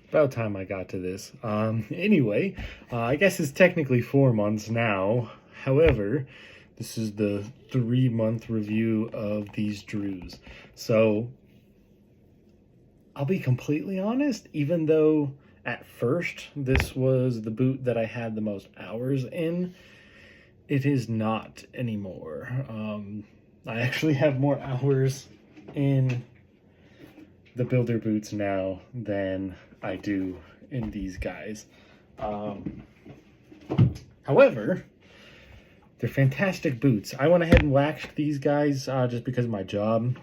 About time I got to this. Anyway, I guess it's technically 4 months now. However, this is the 3 month review of these Drews. So, I'll be completely honest, even though at first this was the boot that I had the most hours in, it is not anymore. I actually have more hours in the builder boots now than I do in these guys. Um, However, they're fantastic boots. I went ahead and waxed these guys just because of my job.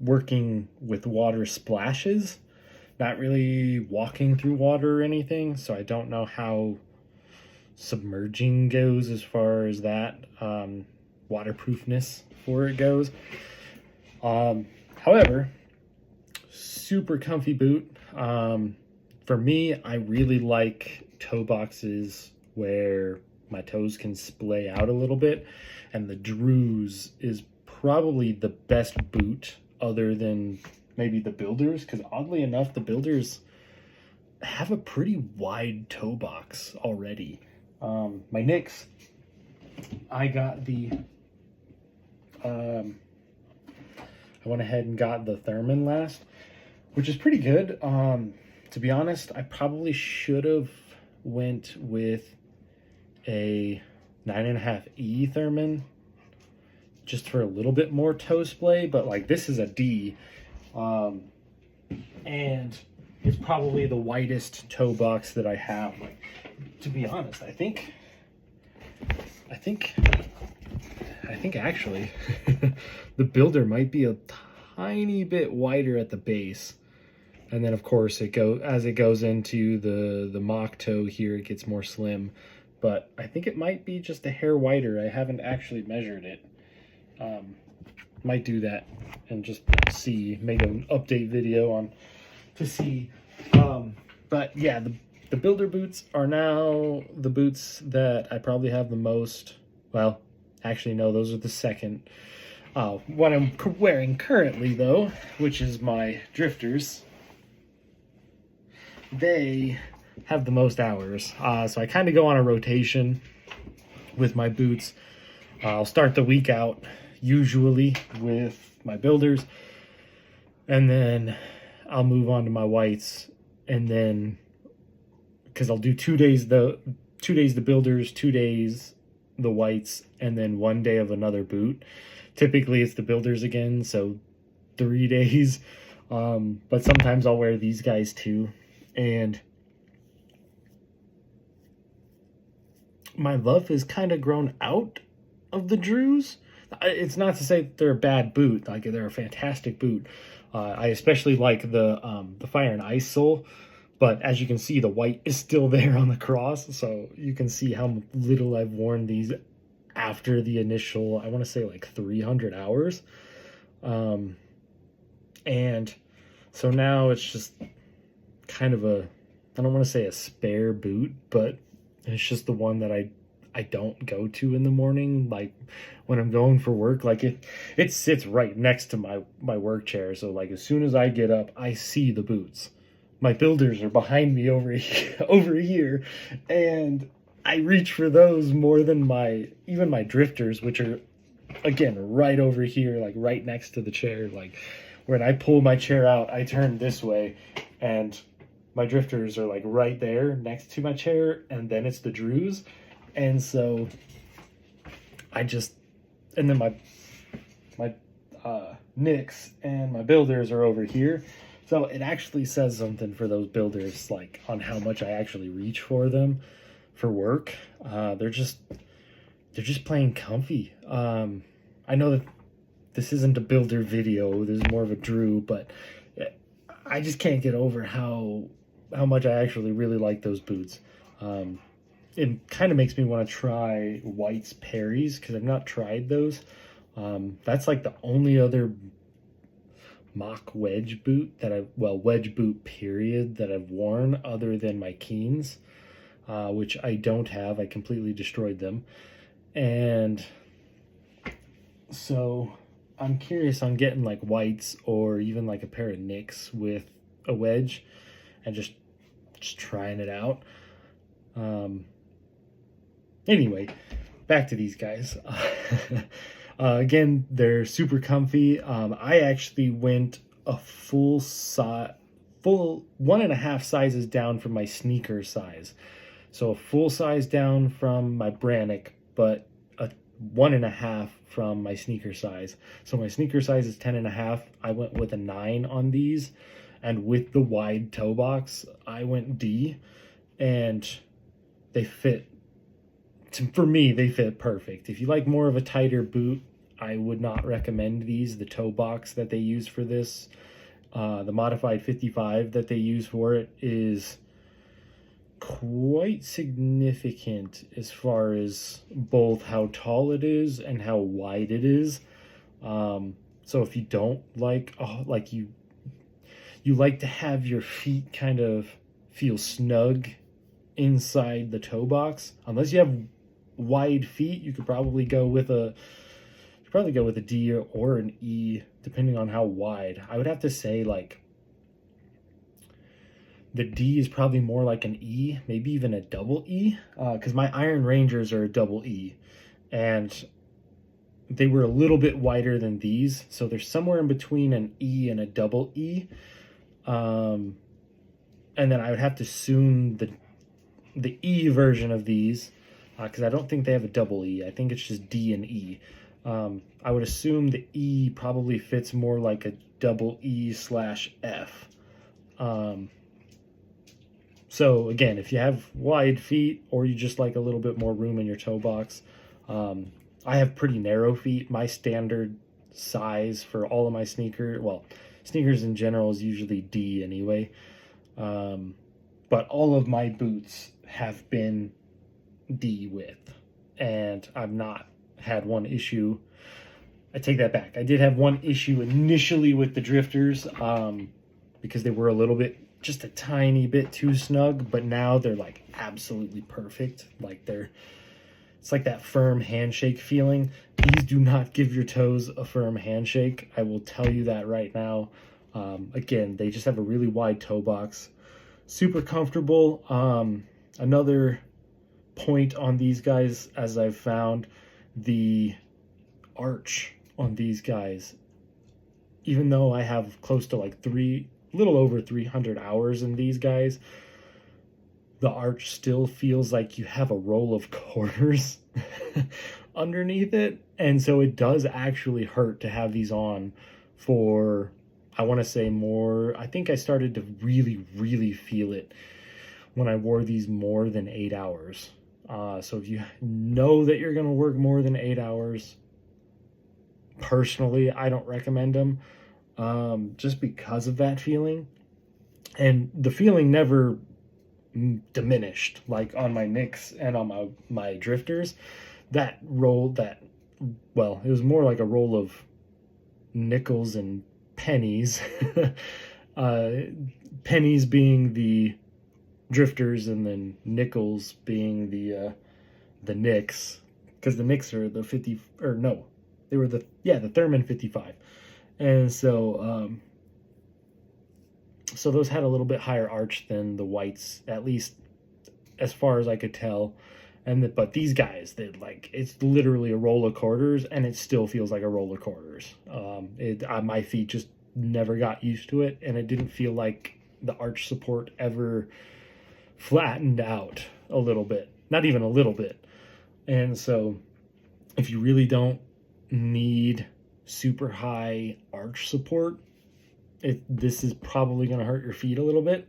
Working with water splashes, not really walking through water or anything, so I don't know how submerging goes as far as that waterproofness for it goes. However, super comfy boot. For me, I really like toe boxes where my toes can splay out a little bit, and the Drews is probably the best boot other than maybe the Builders, because oddly enough, the Builders have a pretty wide toe box already. My Knicks, I got the I went ahead and got the Thurman last, which is pretty good. To be honest, I probably should have went with a 9.5E Thurman just for a little bit more toe splay, but like this is a D, and it's probably the widest toe box that I have. Like, to be honest, I think actually the Builder might be a tiny bit wider at the base, and then of course as it goes into the mock toe here, it gets more slim. But I think it might be just a hair wider. I haven't actually measured it. Might do that and just make an update video on to see. But yeah, the Builder boots are now the boots that I probably have the most. Well, actually no, those are the second. What I'm wearing currently though, which is my Drifters, they have the most hours. So I kind of go on a rotation with my boots. I'll start the week out usually with my Builders, and then I'll move on to my whites, and then because I'll do 2 days the Builders, 2 days the whites, and then 1 day of another boot. Typically it's the Builders again, so 3 days. But sometimes I'll wear these guys too, and my love has kind of grown out of the Drews. It's not to say they're a bad boot. Like, they're a fantastic boot. I especially like the Fire and Ice sole, but as you can see, the white is still there on the cross, so you can see how little I've worn these after the initial, I want to say like 300 hours. And so now it's just kind of I don't want to say a spare boot, but it's just the one that I don't go to in the morning, like when I'm going for work. Like it sits right next to my work chair, so like as soon as I get up, I see the boots. My Builders are behind me over here, and I reach for those more than even my Drifters, which are again right over here, like right next to the chair. Like, when I pull my chair out, I turn this way, and my Drifters are like right there next to my chair, and then it's the Drews. And so and then my Knicks and my Builders are over here. So it actually says something for those Builders, like on how much I actually reach for them for work. They're just plain comfy. I know that this isn't a Builder video, this is more of a Drew, but I just can't get over how much I actually really like those boots. It kind of makes me want to try White's Perry's, because I've not tried those. That's like the only other mock wedge boot wedge boot period that I've worn other than my Keens, which I don't have. I completely destroyed them. And so I'm curious on getting like whites or even like a pair of Knicks with a wedge. and just trying it out. Anyway, back to these guys. Again, they're super comfy. I actually went a full 1.5 sizes down from my sneaker size. So a full size down from my Brannock, but a 1.5 from my sneaker size. So my sneaker size is 10.5. I went with a 9 on these, and with the wide toe box, I went D, and they fit. For me, they fit perfect. If you like more of a tighter boot, I would not recommend these. The toe box that they use for this, the modified 55 that they use for it, is quite significant as far as both how tall it is and how wide it is. So if you don't like you like to have your feet kind of feel snug inside the toe box, unless you have wide feet, you could probably go with a D or an E, depending on how wide. I would have to say like the D is probably more like an E, maybe even a double E, because my Iron Rangers are a double E, and they were a little bit wider than these, so they're somewhere in between an E and a double E. And then I would have to assume the E version of these, because I don't think they have a double E. I think it's just D and E. I would assume the E probably fits more like a double E/F. So again, if you have wide feet or you just like a little bit more room in your toe box, I have pretty narrow feet. My standard size for all of my sneakers in general is usually D anyway. But all of my boots have been D width, and I've not had one issue. I take that back. I did have one issue initially with the Drifters, because they were just a tiny bit too snug, but now they're like absolutely perfect. Like it's like that firm handshake feeling. These do not give your toes a firm handshake. I will tell you that right now. Again, they just have a really wide toe box. Super comfortable. Another point on these guys, as I've found, the arch on these guys, even though I have close to like little over 300 hours in these guys, the arch still feels like you have a roll of quarters underneath it. And so it does actually hurt to have these on for, I want to say more, I think I started to really, really feel it when I wore these more than 8 hours. So if you know that you're going to work more than 8 hours, personally, I don't recommend them, just because of that feeling. And the feeling never diminished, like on my Knicks and on my Drifters. It was more like a roll of nickels and pennies. Pennies being the Drifters, and then nickels being the Knicks, because the Knicks are the 50, or no, they were the Thurman 55, and so those had a little bit higher arch than the whites, at least as far as I could tell. But these guys, it's literally a roll of quarters, and it still feels like a roll of quarters. My feet just never got used to it, and it didn't feel like the arch support ever flattened out a little bit, not even a little bit. And so if you really don't need super high arch support, this is probably going to hurt your feet a little bit,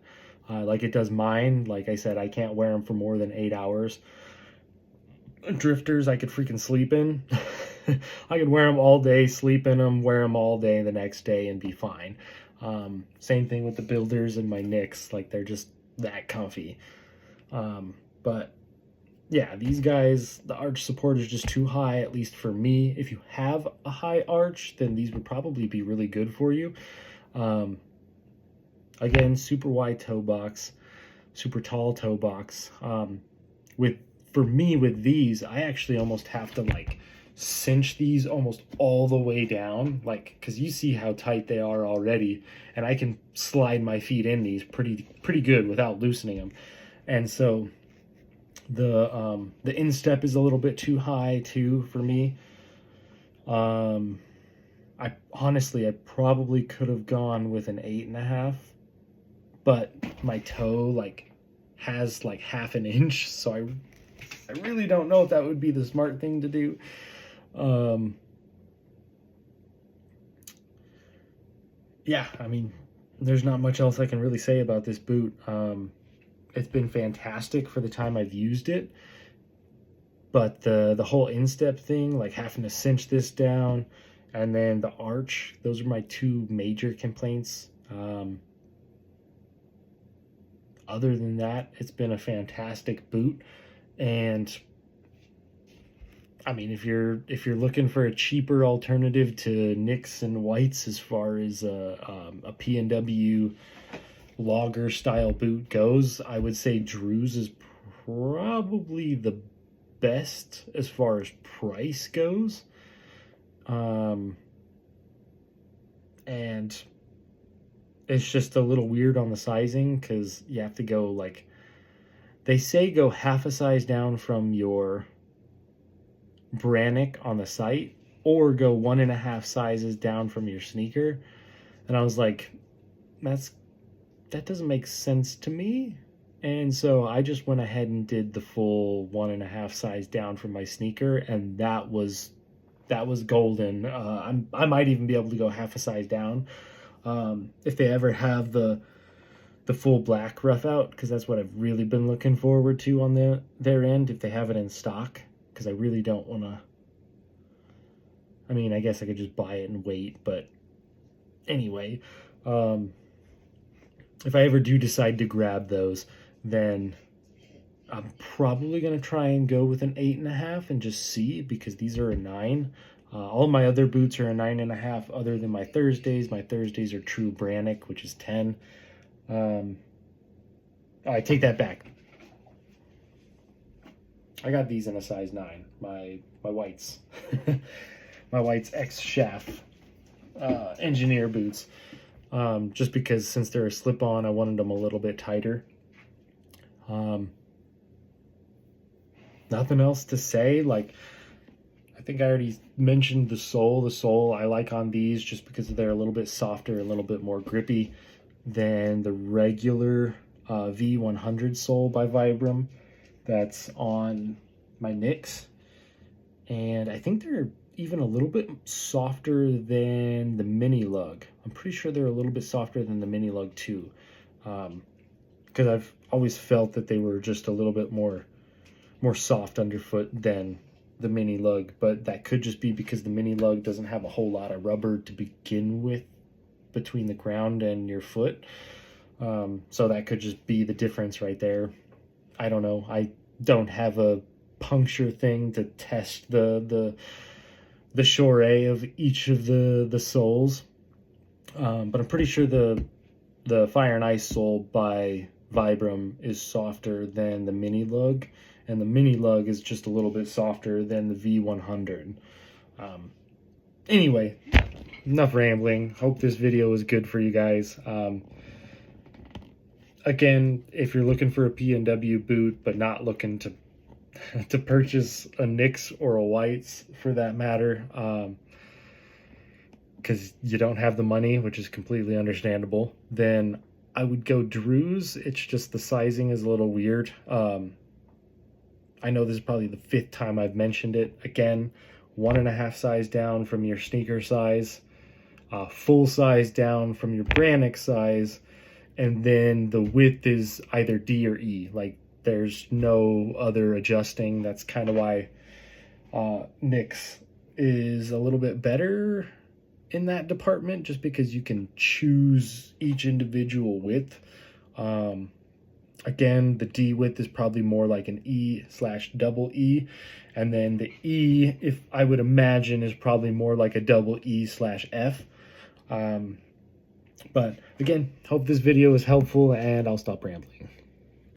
like it does mine. Like I said, I can't wear them for more than 8 hours. Drifters I could freaking sleep in. I could wear them all day, sleep in them, wear them all day the next day, and be fine. Same thing with the Builders and my Knicks. Like, they're just that comfy. But yeah, these guys, the arch support is just too high, at least for me. If you have a high arch, then these would probably be really good for you. Again, super wide toe box, super tall toe box. For me with these, I actually almost have to like cinch these almost all the way down, like, because you see how tight they are already, and I can slide my feet in these pretty good without loosening them. And so the instep is a little bit too high too for me. I probably could have gone with an 8.5, but my toe like has like half an inch, so I really don't know if that would be the smart thing to do. Yeah, I mean, there's not much else I can really say about this boot. It's been fantastic for the time I've used it, but the whole instep thing, like having to cinch this down, and then the arch, those are my two major complaints. Other than that, it's been a fantastic boot. And I mean, if you're looking for a cheaper alternative to Nicks and Whites as far as a P&W logger style boot goes, I would say Drew's is probably the best as far as price goes. And it's just a little weird on the sizing, because you have to go, like, they say go half a size down from your Brannock on the site, or go 1.5 sizes down from your sneaker. And I was like, that doesn't make sense to me. And so I just went ahead and did the full 1.5 size down from my sneaker, and that was golden. I might even be able to go half a size down if they ever have the full black rough out, because that's what I've really been looking forward to on their end, if they have it in stock, because I really don't want to. I mean, I guess I could just buy it and wait, but anyway, if I ever do decide to grab those, then I'm probably going to try and go with an 8.5 and just see, because these are a 9. All my other boots are a 9.5 other than my Thursdays. My Thursdays are true Brannock, which is 10. I take that back. I got these in a size 9. My Whites. My Whites X Shaft engineer boots. Just because since they're a slip-on, I wanted them a little bit tighter. Nothing else to say. Like, I think I already mentioned the sole. The sole I like on these just because they're a little bit softer, a little bit more grippy than the regular V100 sole by Vibram that's on my Nicks. And I think they're even a little bit softer than the Mini Lug. I'm pretty sure they're a little bit softer than the Mini Lug too. Because I've always felt that they were just a little bit more soft underfoot than the Mini Lug, but that could just be because the Mini Lug doesn't have a whole lot of rubber to begin with between the ground and your foot. So that could just be the difference right there. I don't know. I don't have a puncture thing to test the Shore of each of the soles. But I'm pretty sure the Fire and Ice sole by Vibram is softer than the Mini Lug, and the Mini Lug is just a little bit softer than the V100. Anyway, enough rambling. Hope this video was good for you guys. Again, if you're looking for a P&W boot but not looking to purchase a Nicks or a Whites for that matter, because you don't have the money, which is completely understandable, then I would go Drew's. It's just the sizing is a little weird. I know this is probably the 5th time I've mentioned it. Again, 1.5 size down from your sneaker size, full size down from your Brannock size, and then the width is either D or E. Like, there's no other adjusting. That's kind of why Nicks is a little bit better in that department, just because you can choose each individual width. Again, the D width is probably more like an E/double E, and then the E, if I would imagine, is probably more like a double E/F. But again, hope this video is helpful, and I'll stop rambling.